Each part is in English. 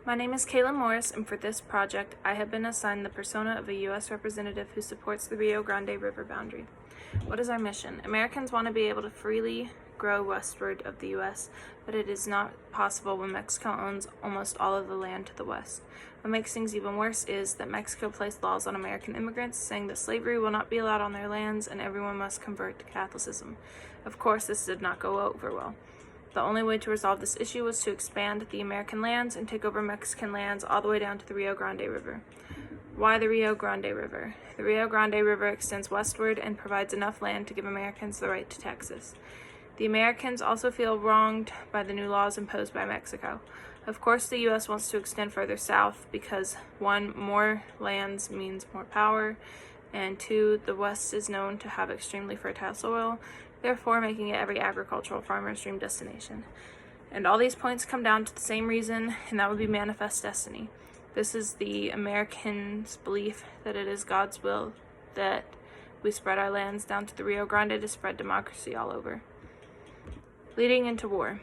My name is Kayla Morris, and for this project, I have been assigned the persona of a U.S. representative who supports the Rio Grande River boundary. What is our mission? Americans want to be able to freely grow westward of the U.S., but it is not possible when Mexico owns almost all of the land to the west. What makes things even worse is that Mexico placed laws on American immigrants saying that slavery will not be allowed on their lands and everyone must convert to Catholicism. Of course, this did not go over well. The only way to resolve this issue was to expand the American lands and take over Mexican lands all the way down to the Rio Grande River. Why the Rio Grande River? The Rio Grande River extends westward and provides enough land to give Americans the right to Texas. The Americans also feel wronged by the new laws imposed by Mexico. Of course, the U.S. wants to extend further south because 1, more lands means more power, and 2, the West is known to have extremely fertile soil, therefore making it every agricultural farmer's dream destination. And all these points come down to the same reason, and that would be manifest destiny. This is the Americans' belief that it is God's will that we spread our lands down to the Rio Grande to spread democracy all over. Leading into war.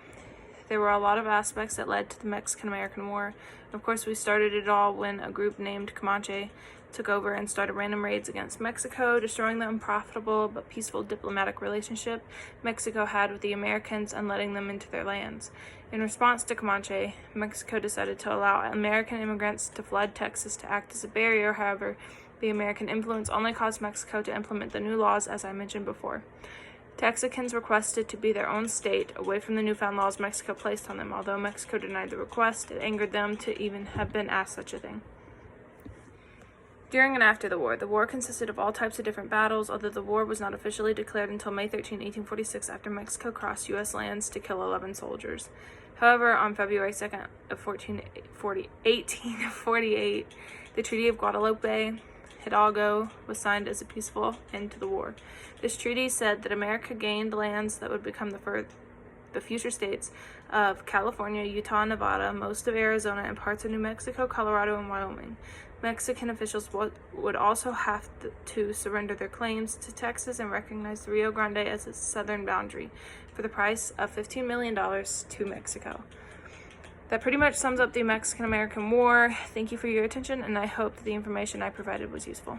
There were a lot of aspects that led to the Mexican-American War. Of course, we started it all when a group named Comanche took over and started random raids against Mexico, destroying the unprofitable but peaceful diplomatic relationship Mexico had with the Americans and letting them into their lands. In response to Comanche, Mexico decided to allow American immigrants to flood Texas to act as a barrier. However, the American influence only caused Mexico to implement the new laws, as I mentioned before. Texicans requested to be their own state, away from the newfound laws Mexico placed on them. Although Mexico denied the request, it angered them to even have been asked such a thing. During and after the war consisted of all types of different battles, although the war was not officially declared until May 13, 1846, after Mexico crossed U.S. lands to kill 11 soldiers. However, on February 2nd of 1848, the Treaty of Guadalupe Hidalgo was signed as a peaceful end to the war. This treaty said that America gained lands that would become the future states of California, Utah, Nevada, most of Arizona, and parts of New Mexico, Colorado, and Wyoming. Mexican officials would also have to surrender their claims to Texas and recognize the Rio Grande as its southern boundary for the price of $15 million to Mexico. That pretty much sums up the Mexican-American War. Thank you for your attention, and I hope that the information I provided was useful.